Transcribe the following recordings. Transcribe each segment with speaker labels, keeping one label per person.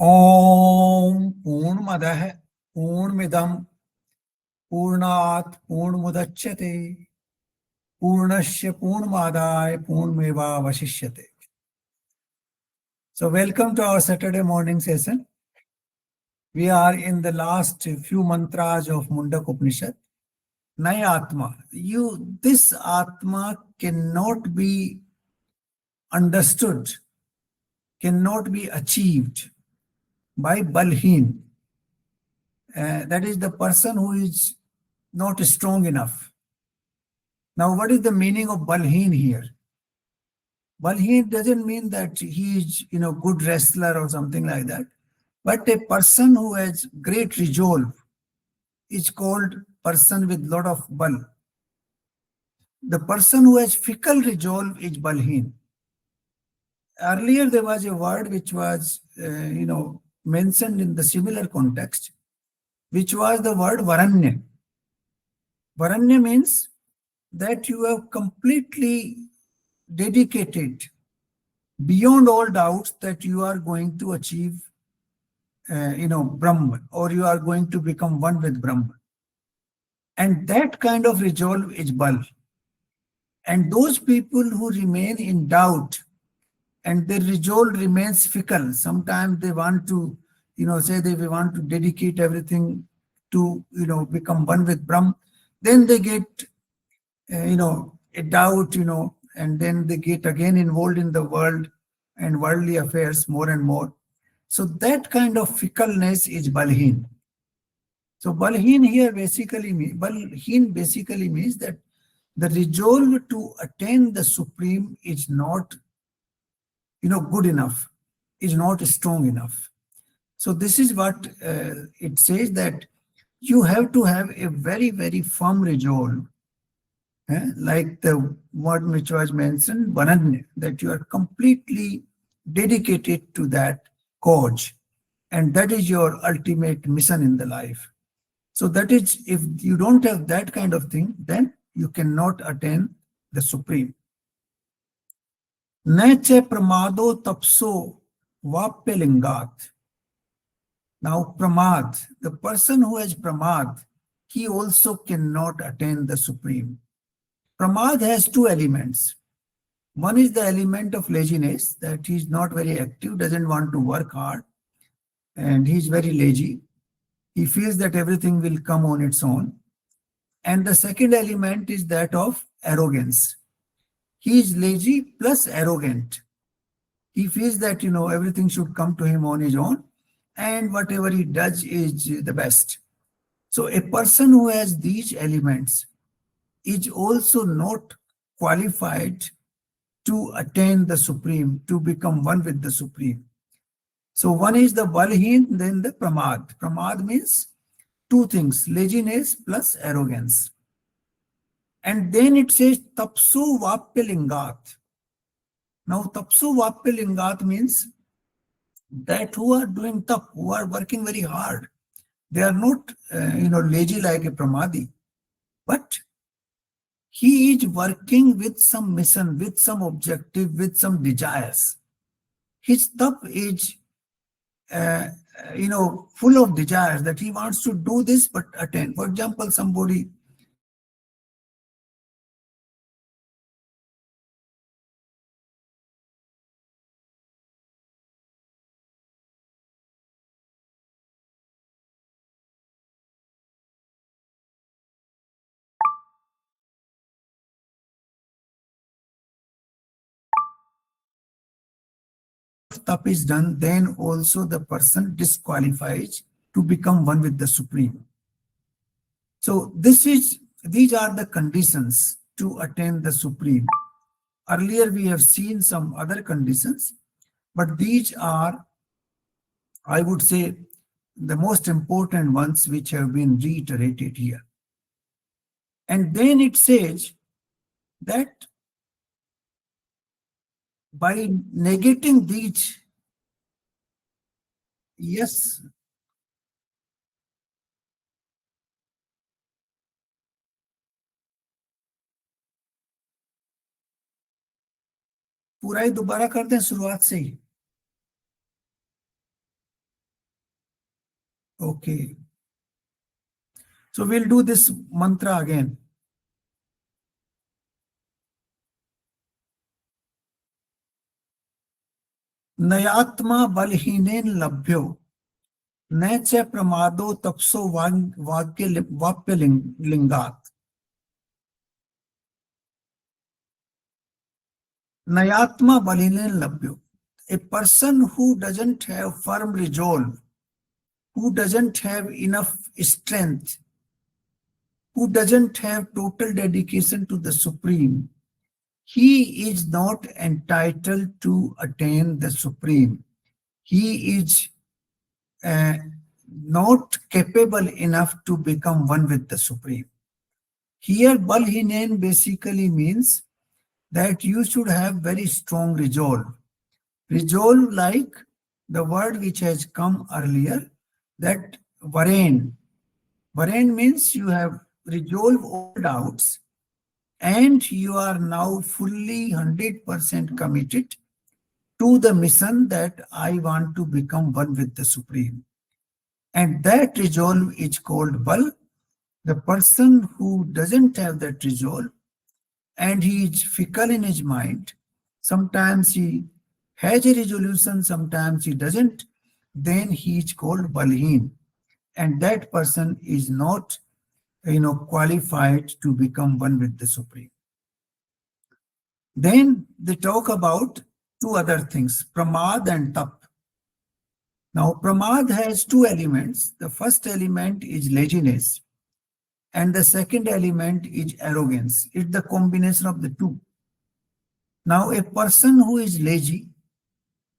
Speaker 1: ओम पूर्णमदः पूर्णमिदं पूर्णात् पूर्णमुदच्यते पूर्णस्य पूर्णमादाय पूर्णमेवावशिष्यते. So welcome to our Saturday morning session. We are in the last few mantras of Mundaka Upanishad. Naya Atma. This Atma cannot be understood, cannot be achieved by Balhin. That is the person who is not strong enough. Now, what is the meaning of Balhin here? Balhin doesn't mean that he is, good wrestler or something like that. But a person who has great resolve is called person with lot of bal. The person who has fickle resolve is Balhin. Earlier, there was a word which was, mentioned in the similar context, which was the word Varanya. Varanya means that you have completely dedicated beyond all doubts that you are going to achieve, Brahman, or you are going to become one with Brahman. And that kind of resolve is Bal. And those people who remain in doubt and their resolve remains fickle, sometimes they want to, say they want to dedicate everything to, become one with Brahman. Then they get, a doubt, and then they get again involved in the world and worldly affairs more and more. So that kind of fickleness is Balhin. So Balhin here Balhin basically means that the resolve to attain the supreme is not, good enough, is not strong enough. So this is what it says, that you have to have a very, very firm resolve. Like the word which was mentioned, Vananya, that you are completely dedicated to that cause. And that is your ultimate mission in the life. So that is, if you don't have that kind of thing, then you cannot attain the supreme. Nache pramado tapso vapyalingat. Now pramad, the person who has pramad, he also cannot attain the supreme. Pramad has two elements. One is the element of laziness, that he is not very active, doesn't want to work hard, and he is very lazy. He feels that everything will come on its own. And the second element is that of arrogance. He is lazy plus arrogant. He feels that, everything should come to him on his own, and whatever he does is the best. So a person who has these elements is also not qualified to attain the supreme, to become one with the supreme. So one is the Balhin, then the Pramad. Pramad means two things, laziness plus arrogance. And then it says Tapsu Vapyalingat. Now Tapsu Vapyalingat means that who are doing tap, who are working very hard. They are not, lazy like a Pramadi, but he is working with some mission, with some objective, with some desires. His tap is, full of desires, that he wants to do this but attain. For example, somebody tap is done, then also the person disqualifies to become one with the supreme. So these are the conditions to attain the supreme. Earlier we have seen some other conditions, but these are, I would say, the most important ones which have been reiterated here. And then it says that by negating these, yes, पूरा ही दोबारा कर दें शुरुआत से ही? Okay, so we'll do this mantra again. नयात्मा बलहीनेन लभ्यो न च प्रमादो तपसो वाक्य लिंगात. Nayatma balinen labhyo. A person who doesn't have firm resolve, who doesn't have enough strength, who doesn't have total dedication to the Supreme, he is not entitled to attain the Supreme. He is not capable enough to become one with the Supreme. Here, balhinen basically means that you should have very strong resolve. Resolve, like the word which has come earlier, that varen. Varen means you have resolved all doubts and you are now fully 100% committed to the mission that I want to become one with the Supreme. And that resolve is called bal. The person who doesn't have that resolve and he is fickle in his mind, sometimes he has a resolution, sometimes he doesn't, then he is called balheen. And that person is not, qualified to become one with the Supreme. Then they talk about two other things, pramad and tap. Now, pramad has two elements. The first element is laziness, and the second element is arrogance. It's the combination of the two. Now, a person who is lazy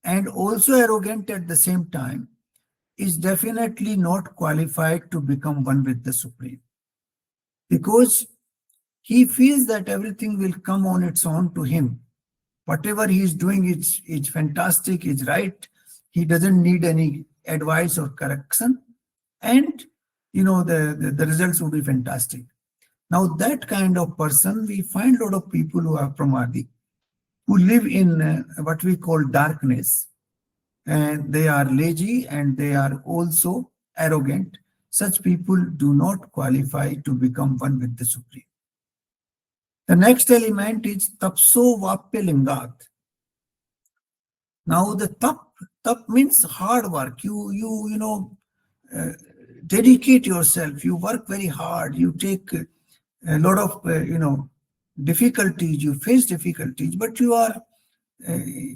Speaker 1: and also arrogant at the same time is definitely not qualified to become one with the Supreme, because he feels that everything will come on its own to him. Whatever he is doing is fantastic, is right. He doesn't need any advice or correction. And, the results will be fantastic. Now, that kind of person, we find a lot of people who are pramadi, who live in what we call darkness. And they are lazy and they are also arrogant. Such people do not qualify to become one with the Supreme. The next element is tapso vapya lingat. Now the tap means hard work. You dedicate yourself. You work very hard. You take a lot of difficulties. You face difficulties, but you are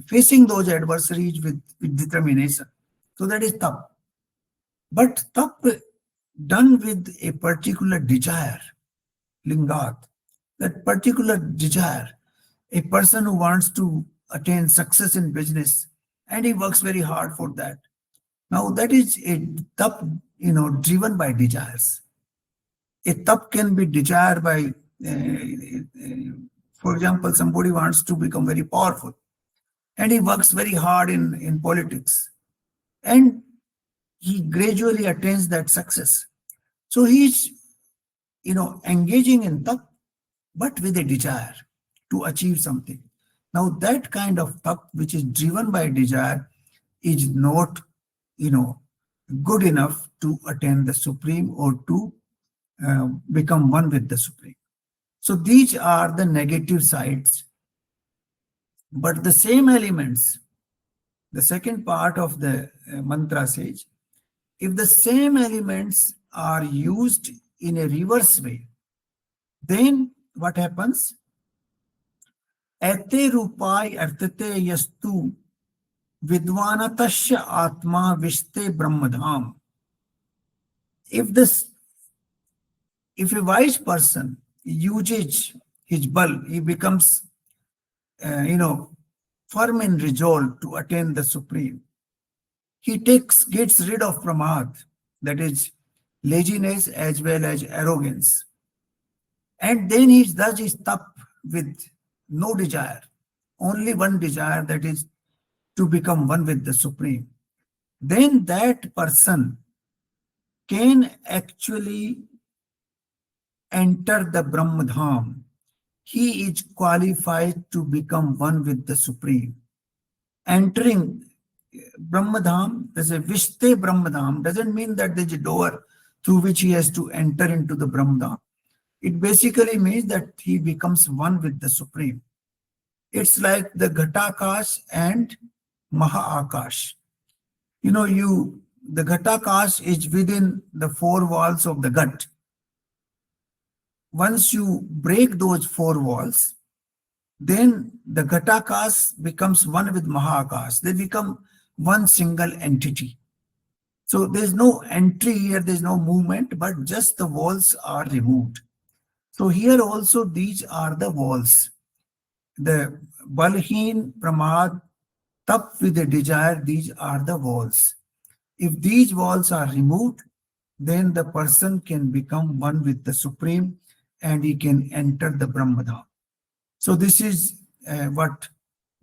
Speaker 1: facing those adversaries with determination. So that is tap. But tap done with a particular desire, lingat, that particular desire, a person who wants to attain success in business and he works very hard for that. Now that is a tap, driven by desires. A tap can be desired by, for example, somebody wants to become very powerful and he works very hard in politics and he gradually attains that success. So he's, engaging in tap, but with a desire to achieve something. Now that kind of tap, which is driven by desire, is not, good enough to attain the Supreme or to become one with the Supreme. So these are the negative sides. But the same elements, the second part of the mantra says, if the same elements are used in a reverse way, then what happens? Ate rupai artate yastu vidvanatasya atma vishte brahmadham. If a wise person uses his bal, he becomes, firm in resolve to attain the Supreme. He gets rid of pramad, that is laziness as well as arrogance. And then he does his tap with no desire, only one desire, that is to become one with the Supreme. Then that person can actually enter the Brahmadham. he is qualified to become one with the Supreme. Entering Brahmadham, there's a Vishte Brahmadham, doesn't mean that there's a door through which he has to enter into the Brahmadham. It basically means that he becomes one with the Supreme. It's like the Ghatakash and Mahaakash. The Ghatakash is within the four walls of the Ghat. Once you break those four walls, then the Ghatakash becomes one with Mahaakash. They become one single entity. So there's no entry here, there's no movement, but just the walls are removed. So here also these are the walls. The Balheen, Pramad, Tap with a desire, these are the walls. If these walls are removed, then the person can become one with the Supreme and he can enter the Brahmadham. So this is what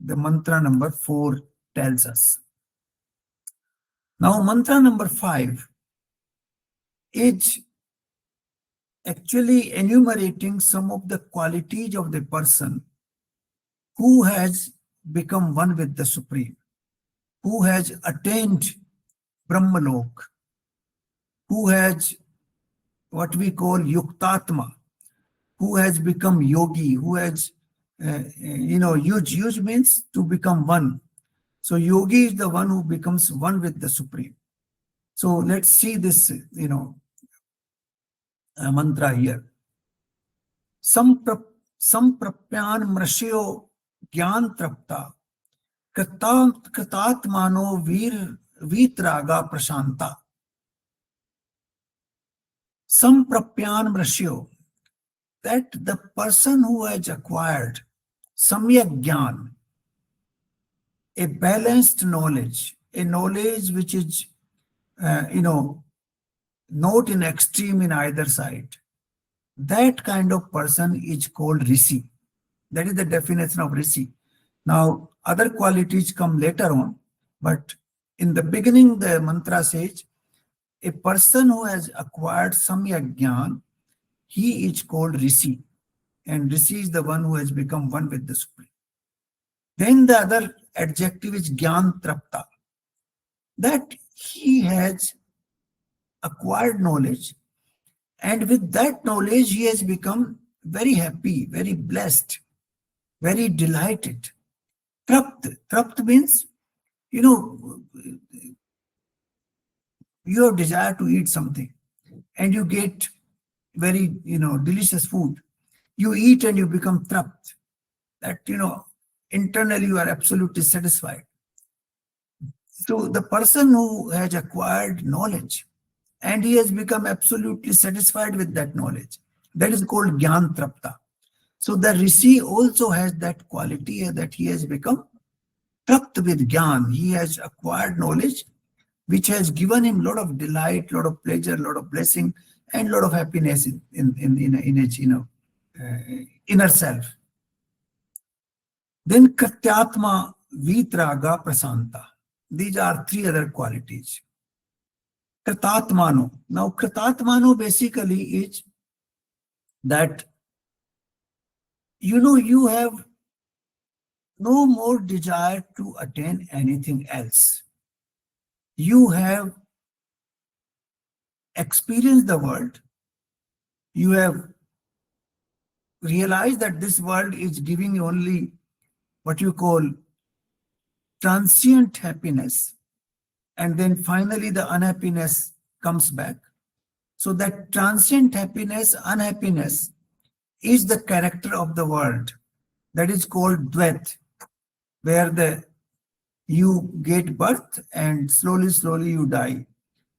Speaker 1: the mantra number 4 tells us. Now mantra number 5 is actually enumerating some of the qualities of the person who has become one with the Supreme, who has attained Brahmalok, who has what we call Yuktatma, who has become yogi, who has, yuj means to become one. So yogi is the one who becomes one with the Supreme. So let's see this, mantra here. Samprapyan mrashyo gyan trapta kritatmano vitraga prashanta. Samprapyan mrashyo, that the person who has acquired samyak gyan, a balanced knowledge, a knowledge which is, not in extreme in either side, that kind of person is called Rishi. That is the definition of Rishi. Now, other qualities come later on, but in the beginning, the mantra says, a person who has acquired samyak gyan, he is called Rishi. And Rishi is the one who has become one with the Supreme. Then the other adjective is Gyan Trapta, that he has acquired knowledge, and with that knowledge he has become very happy, very blessed, very delighted. Trapt means, you have desire to eat something and you get very, delicious food. You eat and you become trapt. That, internally you are absolutely satisfied. So the person who has acquired knowledge and he has become absolutely satisfied with that knowledge, that is called Gyan Trapta. So the Rishi also has that quality that he has become trapt with Gyan. He has acquired knowledge which has given him a lot of delight, a lot of pleasure, a lot of blessing, and a lot of happiness in his inner self. Then Krityatma, Vitraga, Prasanta. These are 3 other qualities. Kritatmano. Now, Kritatmano basically is that, you have no more desire to attain anything else. You have experienced the world. You have realized that this world is giving you only what you call transient happiness, and then finally the unhappiness comes back. So that transient happiness, unhappiness is the character of the world. That is called Dvait, where you get birth and slowly you die.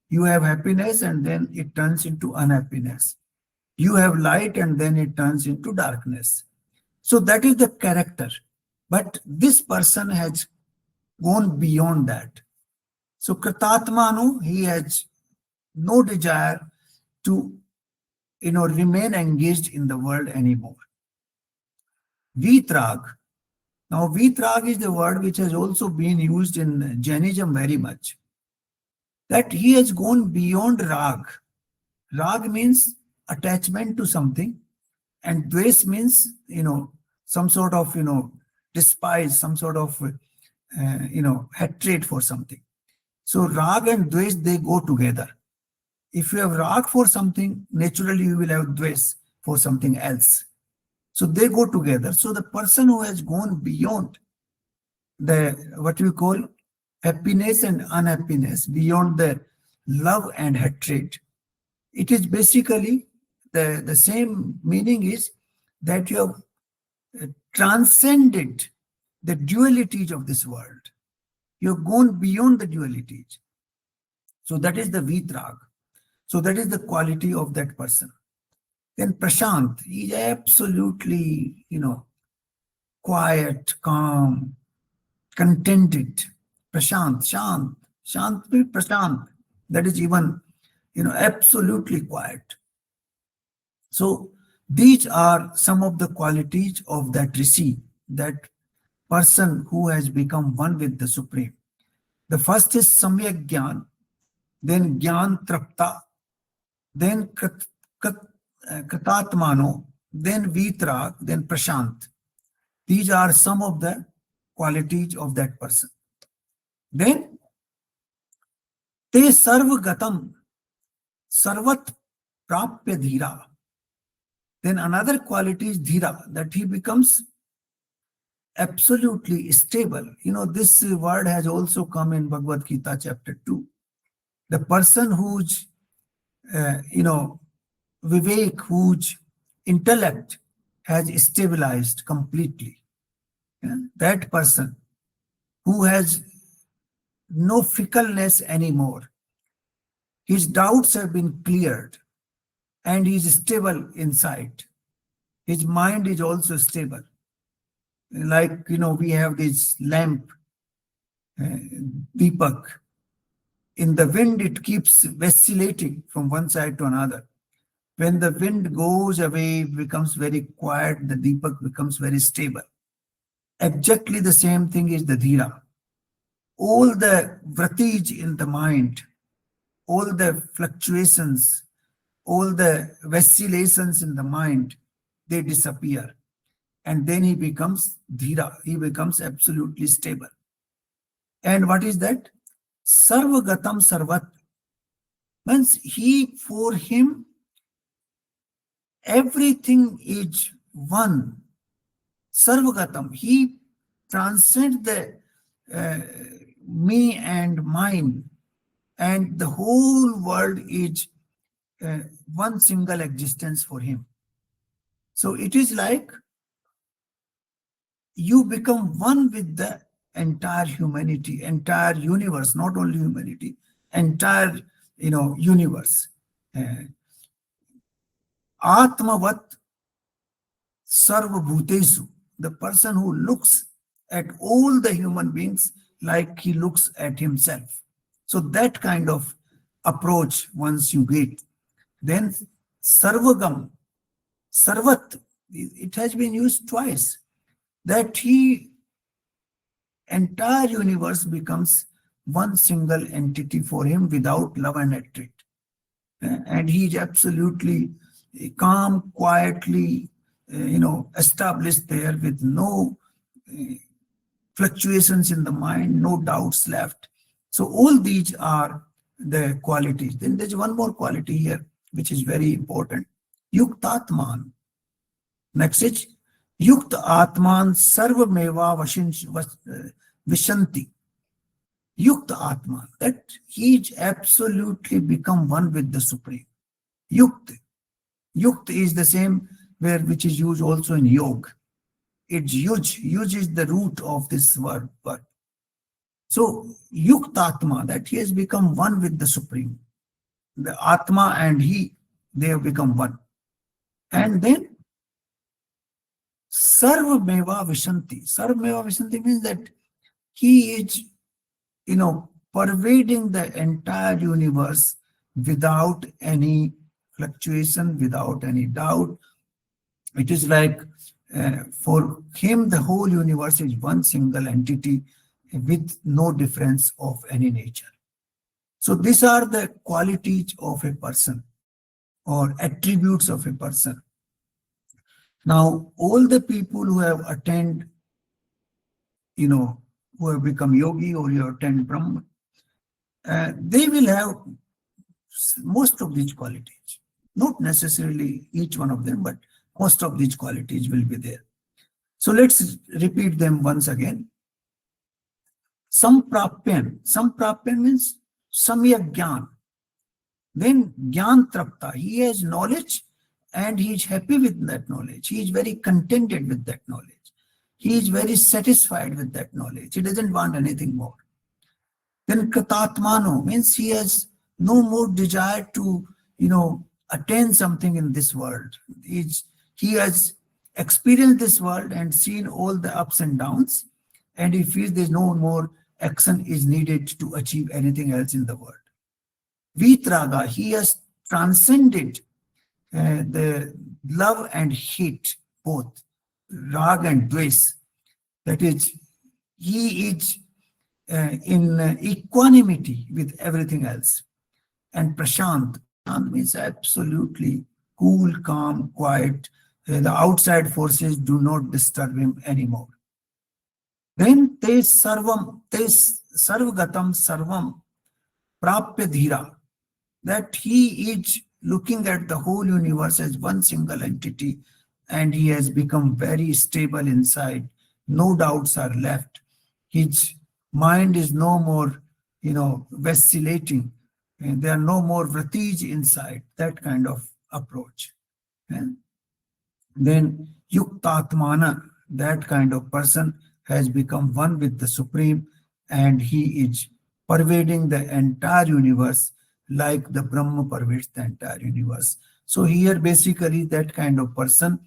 Speaker 1: You have happiness and then it turns into unhappiness. You have light and then it turns into darkness. So that is the character. But this person has gone beyond that. So Kritatmanu, he has no desire to remain engaged in the world anymore. Vitrag. Now Vitrag is the word which has also been used in Jainism very much. That he has gone beyond rag. Rag means attachment to something, And dvesh means, some sort of, despise, some sort of, hatred for something. So rag and dvesh, they go together. If you have rag for something, naturally you will have dvesh for something else. So they go together. So the person who has gone beyond the, what we call, happiness and unhappiness, beyond the love and hatred, it is basically the same meaning is that you have transcended the dualities of this world. You have gone beyond the dualities. So that is the vitrag. So that is the quality of that person. Then Prashant, he is absolutely, quiet, calm, contented. Prashant, Shant means Prashant. That is even, absolutely quiet. So these are some of the qualities of that rishi, that person who has become one with the Supreme. The first is Samyak Gyan, then Gyan Trapta, then Katatmano, then Vitrag, then Prashant. These are some of the qualities of that person. Then Te Sarvagatam Sarvat Prapya Dhira. Then another quality is Dhira, that he becomes absolutely stable. This word has also come in Bhagavad Gita chapter 2. The person whose, Vivek, whose intellect has stabilized completely. That person who has no fickleness anymore. His doubts have been cleared and he is stable inside. His mind is also stable. Like, we have this lamp, Deepak. In the wind, it keeps vacillating from one side to another. When the wind goes away, it becomes very quiet, the Deepak becomes very stable. Exactly the same thing is the Dhira. All the vratige in the mind, all the fluctuations, all the vacillations in the mind, they disappear. And then he becomes Dhira, he becomes absolutely stable. And what is that? Sarvagatam Sarvat. Means for him, everything is one. Sarvagatam, he transcends the me and mine, and the whole world is one single existence for him. So it is like you become one with the entire humanity, entire universe, not only humanity, entire universe. Atmavat Sarva Bhutesu, the person who looks at all the human beings like he looks at himself. So that kind of approach once you get. Then Sarvagam, Sarvat, it has been used twice, that entire universe becomes one single entity for him without love and hatred. And he is absolutely calm, quietly, established there with no fluctuations in the mind, no doubts left. So all these are the qualities. Then there's one more quality here, which is very important. Yuktatman. Next is Yukta Atman Sarvameva Vishanti. Yukta Atman, that he is absolutely become one with the Supreme. Yukta. Yukta is the same word which is used also in yoga. It's yuj. Yuj is the root of this word. So Yuktatma, that he has become one with the Supreme. The Atma and he, they have become one. And then Sarvameva Vishanti. Sarvameva Vishanti means that he is, pervading the entire universe without any fluctuation, without any doubt. It is like for him, the whole universe is one single entity with no difference of any nature. So these are the qualities of a person or attributes of a person. Now, all the people who have attained, who have become yogi or you have attained Brahman, they will have most of these qualities. Not necessarily each one of them, but most of these qualities will be there. So let's repeat them once again. Samprapyan means samyak gyan. Then gyan trapta, he has knowledge and he is happy with that knowledge. He is very contented with that knowledge. He is very satisfied with that knowledge. He doesn't want anything more. Then kratatmano means he has no more desire to, attain something in this world. He has experienced this world and seen all the ups and downs, and he feels there's no more action is needed to achieve anything else in the world. Vitraga, he has transcended the love and hate, both rag and dves. That is, he is in equanimity with everything else. And prashant means absolutely cool, calm, quiet. The outside forces do not disturb him anymore. Then te sarvagatam sarvam prapya dhira, that he is looking at the whole universe as one single entity, and he has become very stable inside. No doubts are left. His mind is no more, vacillating, and there are no more vratige inside. That kind of approach. And then yuktatmana, that kind of person has become one with the Supreme, and he is pervading the entire universe like the Brahma pervades the entire universe. So here basically that kind of person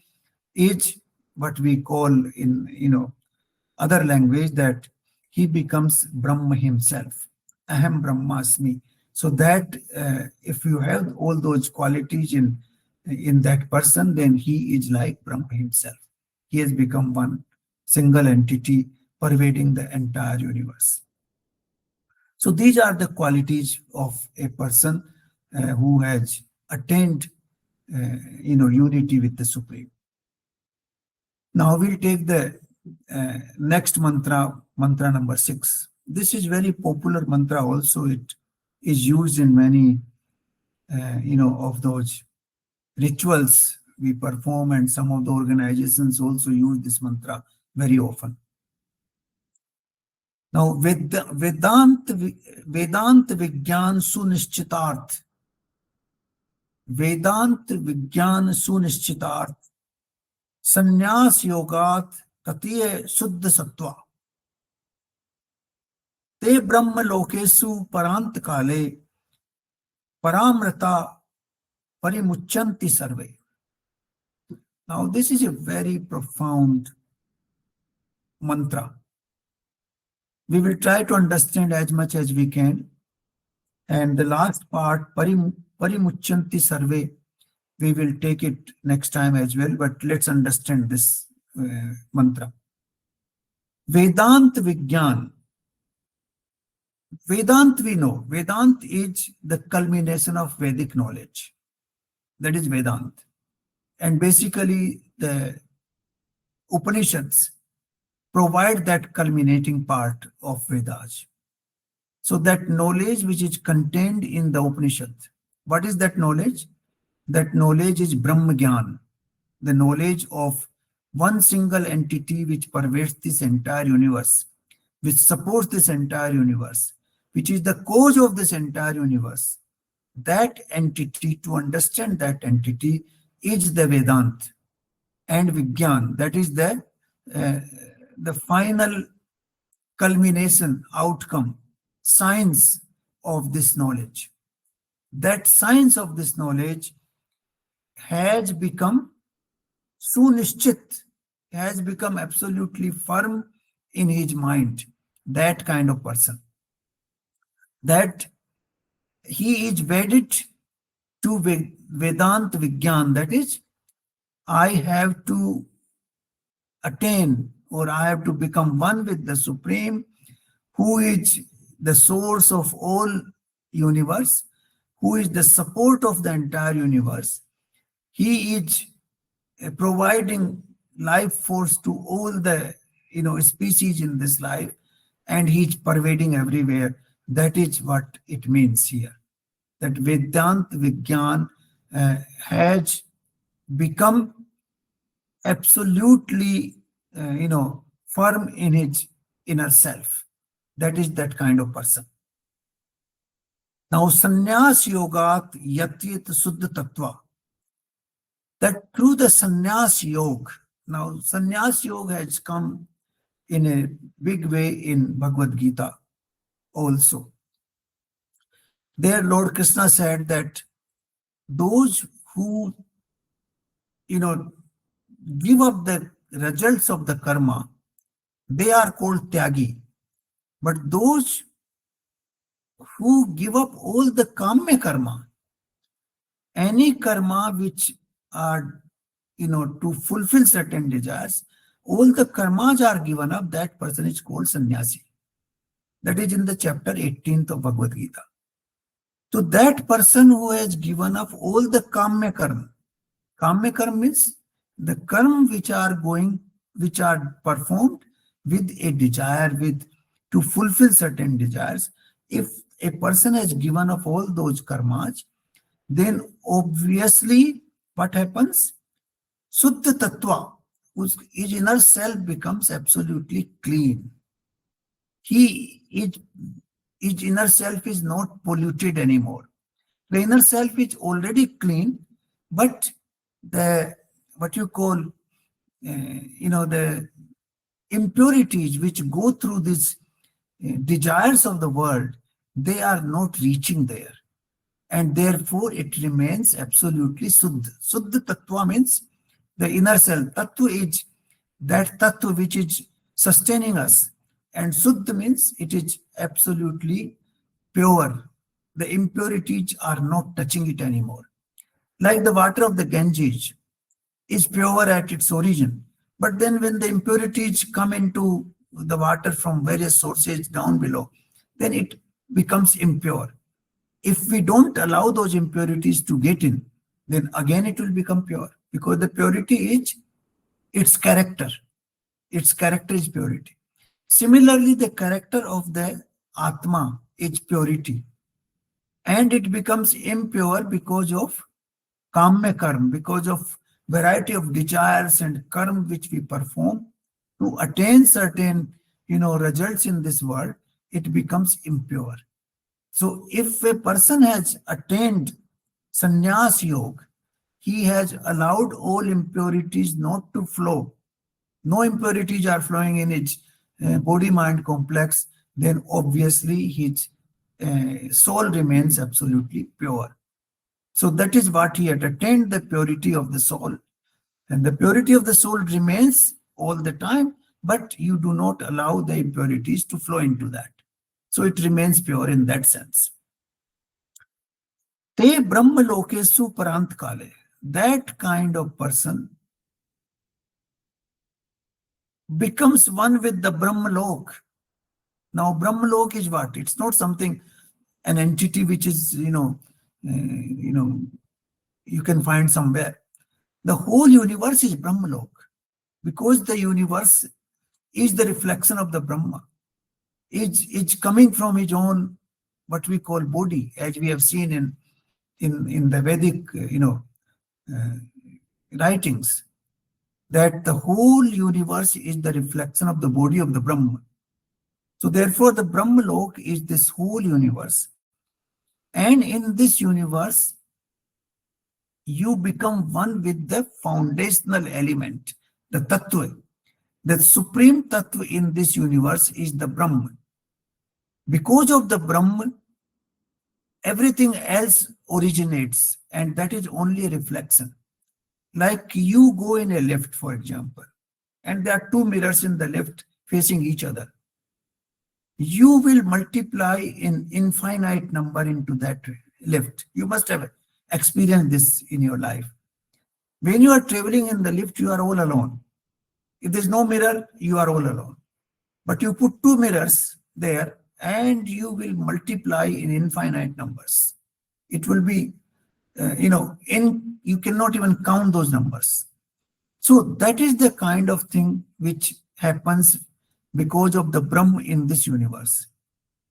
Speaker 1: is what we call in other language that he becomes Brahma himself. Aham Brahmasmi. So that if you have all those qualities in that person, then he is like Brahma himself. He has become one single entity pervading the entire universe. So these are the qualities of a person who has attained, unity with the Supreme. Now we'll take the next mantra number 6. This is very popular mantra also. It is used in many, of those rituals we perform, and some of the organizations also use this mantra very often. Now, Vedant Vigyan Sunishchitarth. Vedant Vigyan Sunishchitarth. Sannyas Yogat Tatiye Suddha Sattva. Te Brahma Lokesu Parant Kale Paramrata Parimuchanti Sarve. Now, this is a very profound mantra. We will try to understand as much as we can. And the last part, Parimuchanti Sarve, we will take it next time as well, but let's understand this mantra. Vedant Vigyan. Vedant we know. Vedant is the culmination of Vedic knowledge. That is Vedant. And basically the Upanishads provide that culminating part of Vedas. So that knowledge which is contained in the Upanishad. What is that knowledge? That knowledge is Brahma Gyan, the knowledge of one single entity which pervades this entire universe, which supports this entire universe, which is the cause of this entire universe. That entity, to understand that entity, is the Vedant. And Vigyan, that is the final culmination, outcome, science of this knowledge. That science of this knowledge has become sunishchit, has become absolutely firm in his mind. That kind of person. That he is wedded to Vedant Vigyan. That is, I have to attain, or I have to become one with the Supreme, who is the source of all universe, who is the support of the entire universe. He is providing life force to all the species in this life, and he's pervading everywhere. That is what it means here. That Vedant Vigyan has become absolutely, firm in his inner self. That is that kind of person. Now, sannyas yogat yatyet suddha tattva. That through the sannyas yoga, now sannyas yoga has come in a big way in Bhagavad Gita also. There, Lord Krishna said that those who, give up the results of the karma, they are called tyagi. But those who give up all the kamya karma, any karma which are, to fulfill certain desires, all the karmas are given up, that person is called sannyasi. That is in the chapter 18th of Bhagavad Gita. So that person who has given up all the kamya karma means the karma which are performed with a desire, to fulfill certain desires. If a person has given up all those karmas, then obviously what happens? Suddha tattva, his inner self becomes absolutely clean. His inner self is not polluted anymore. The inner self is already clean, but the what you call the impurities which go through these desires of the world, they are not reaching there, and therefore it remains absolutely suddha. Suddha tattva means the inner self. Tattva is that tattva which is sustaining us, and suddha means it is absolutely pure. The impurities are not touching it anymore. Like the water of the Ganges is pure at its origin, but then when the impurities come into the water from various sources down below, then it becomes impure. If we don't allow those impurities to get in, then again it will become pure, because the purity is its character. Its character is purity. Similarly, the character of the Atma is purity, and it becomes impure because of kamya karma, because of variety of desires and karma which we perform to attain certain results in this world. It becomes impure. So if a person has attained sannyas yoga, he has allowed all impurities not to flow. No impurities are flowing in his body-mind complex, then obviously his soul remains absolutely pure. So that is what he had attained, the purity of the soul. And the purity of the soul remains all the time, but you do not allow the impurities to flow into that. So it remains pure in that sense. Te Brahma Lokesu Parant Kale. That kind of person becomes one with the Brahma Lok. Now, Brahma Lok is what? It's not something, an entity which is, you can find somewhere. The whole universe is Brahma Lok, because the universe is the reflection of the Brahma. It's coming from his own, what we call body, as we have seen in the Vedic, writings, that the whole universe is the reflection of the body of the Brahma. So therefore, the Brahma Lok is this whole universe. And in this universe, you become one with the foundational element, the Tattva. The supreme Tattva in this universe is the Brahman. Because of the Brahman, everything else originates, and that is only a reflection. Like you go in a lift, for example, and there are two mirrors in the lift facing each other. You will multiply in infinite number into that lift. You must have experienced this in your life. When you are traveling in the lift, you are all alone. If there is no mirror, you are all alone. But you put two mirrors there, and you will multiply in infinite numbers. It will be, you cannot even count those numbers. So that is the kind of thing which happens because of the Brahma in this universe.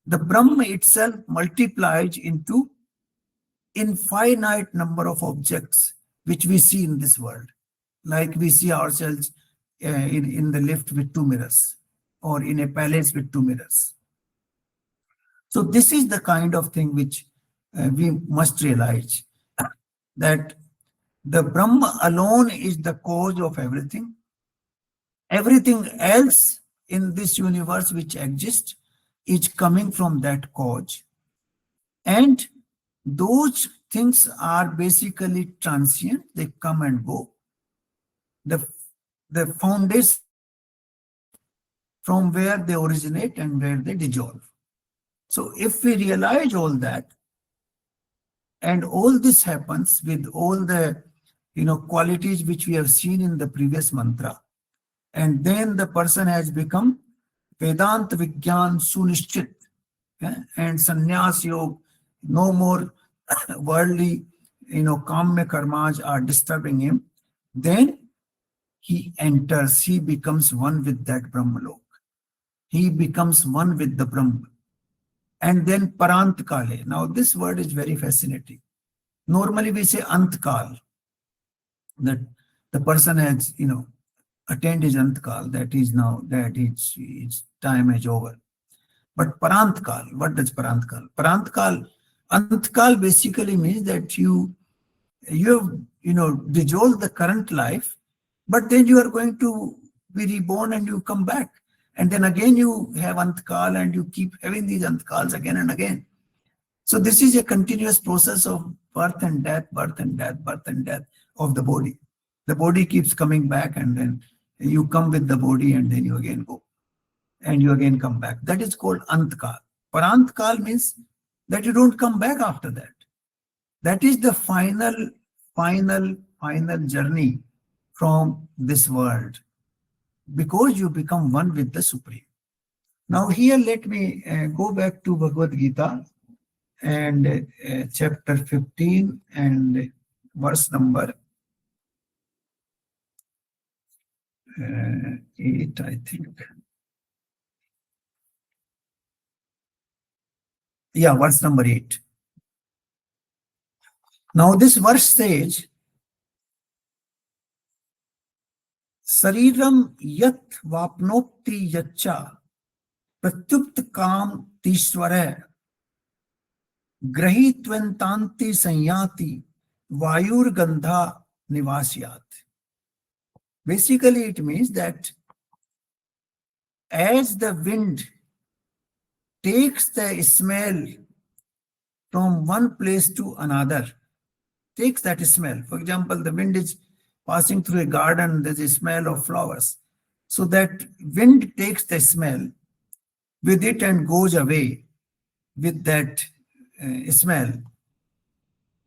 Speaker 1: The Brahma itself multiplies into infinite number of objects which we see in this world. Like we see ourselves in the lift with two mirrors, or in a palace with two mirrors. So this is the kind of thing which we must realize, that the Brahma alone is the cause of everything. Everything else in this universe which exists is coming from that cause. And those things are basically transient, they come and go. The foundation from where they originate and where they dissolve. So if we realize all that, and all this happens with all the qualities which we have seen in the previous mantra, and then the person has become Vedanta Vigyan Sunishchit, and Sannyas Yoga, no more worldly kamya karmas are disturbing him, then he enters, he becomes one with that Brahmalok. He becomes one with the Brahma. And then Parantkale. Now this word is very fascinating. Normally we say Antkal, that the person has, attained his Antkal, that is now, that his time is over. But Parantkal, what does Parantkal? Antkal basically means that you have, dissolved the current life, but then you are going to be reborn and you come back. And then again you have Antkal and you keep having these Antkals again and again. So this is a continuous process of birth and death, birth and death, birth and death of the body. The body keeps coming back, and then you come with the body, and then you again go. And you again come back. That is called Antkal. Parantkal means that you don't come back after that. That is the final journey from this world, because you become one with the Supreme. Now here let me go back to Bhagavad Gita and chapter 15 and verse number 8, I think. Yeah, verse number 8. Now this verse says, Sariram yat vapnopti yacha pratyupt kam tishwara grahitvantanti sanyati vayur gandha nivasyat. Basically it means that as the wind takes the smell from one place to another, takes that smell. For example, the wind is passing through a garden, there's a smell of flowers. So that wind takes the smell with it and goes away with that smell.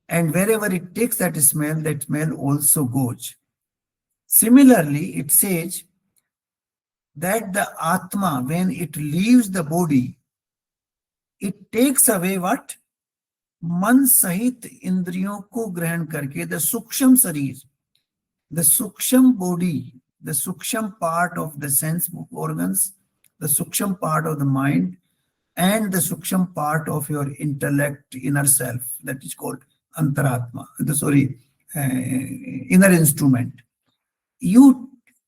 Speaker 1: And wherever it takes that smell also goes. Similarly, it says that the Atma, when it leaves the body, it takes away what? मन सहित इंद्रियों को ग्रहण करके, the suksham sarir, the suksham body, the suksham part of the sense organs, the suksham part of the mind, and the suksham part of your intellect, inner self, that is called antaratma, inner instrument.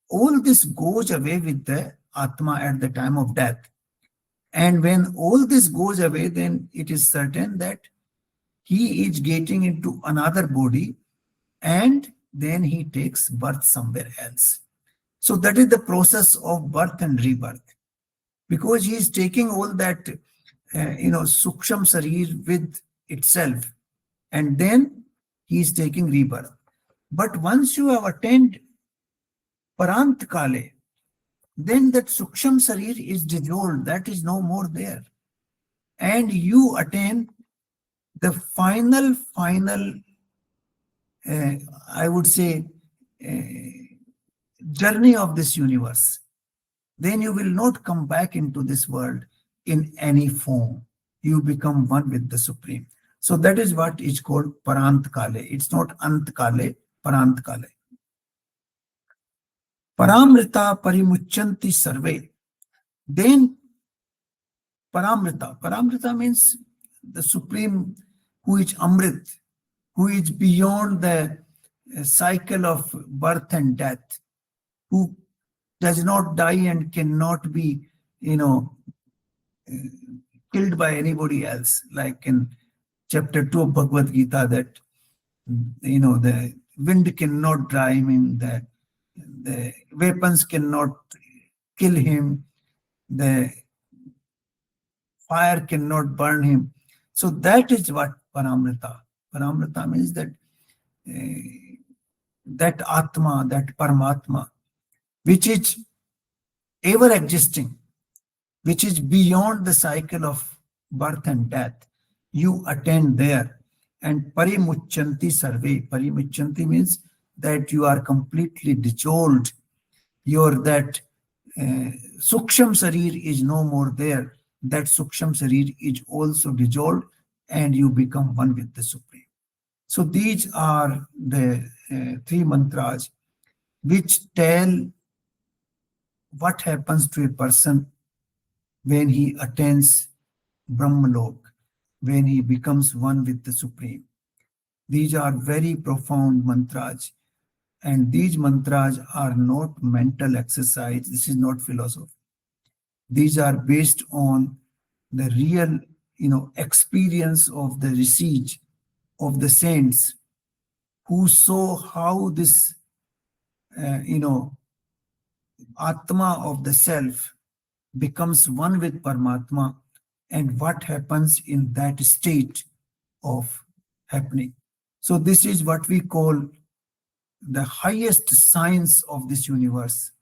Speaker 1: All this goes away with the Atma at the time of death. And when all this goes away, then it is certain that he is getting into another body, and then he takes birth somewhere else. So that is the process of birth and rebirth, because he is taking all that, suksham sarir with itself, and then he is taking rebirth. But once you have attained Parantkale, then that suksham sarir is dissolved, that is no more there. And you attain the final, I would say, journey of this universe. Then you will not come back into this world in any form. You become one with the Supreme. So that is what is called Parantkale. It's not Antkale, Parantkale. Paramrita parimuchanti sarve. Then Paramrita. Paramrita means the supreme, who is Amrit, who is beyond the cycle of birth and death, who does not die and cannot be, killed by anybody else. Like in chapter 2 of Bhagavad Gita, that, the wind cannot dry him, the weapons cannot kill him, the fire cannot burn him. So that is what Paramrita. Paramrita means that that Atma, that Paramatma, which is ever existing, which is beyond the cycle of birth and death. You attain there. And parimuchanti sarve. Parimuchanti means that you are completely dissolved. That suksham sarir is no more there. That suksham sarir is also dissolved, and you become one with the Supreme. So these are the three mantras which tell what happens to a person when he attains Brahmalok, when he becomes one with the Supreme. These are very profound mantras, and these mantras are not mental exercise. This is not philosophy. These are based on the real, experience of the rishis, of the saints, who saw how this, Atma of the self becomes one with Paramatma, and what happens in that state of happening. So this is what we call the highest science of this universe,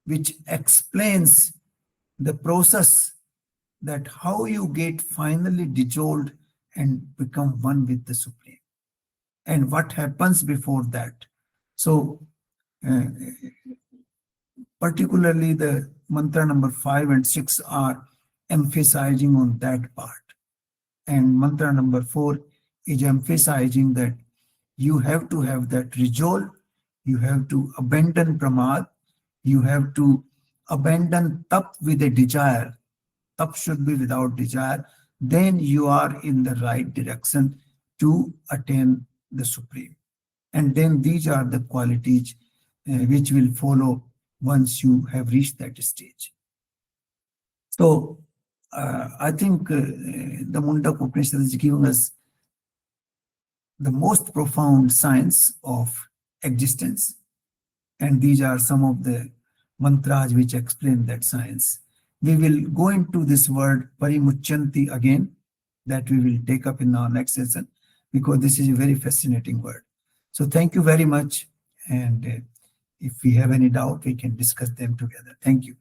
Speaker 1: which explains the process, that how you get finally dissolved and become one with the Supreme, and what happens before that. So particularly the mantra number 5 and 6 are emphasizing on that part, and mantra number 4 is emphasizing that you have to have that resolve, you have to abandon pramad, you have to abandon tap with a desire. Tap should be without desire. Then you are in the right direction to attain the Supreme. And then these are the qualities which will follow once you have reached that stage. So I think the Mundaka Upanishad is giving us the most profound science of existence, and these are some of the mantras which explain that science. We will go into this word parimuchanti again, that we will take up in our next session, because this is a very fascinating word. So thank you very much, and if we have any doubt, we can discuss them together. Thank you.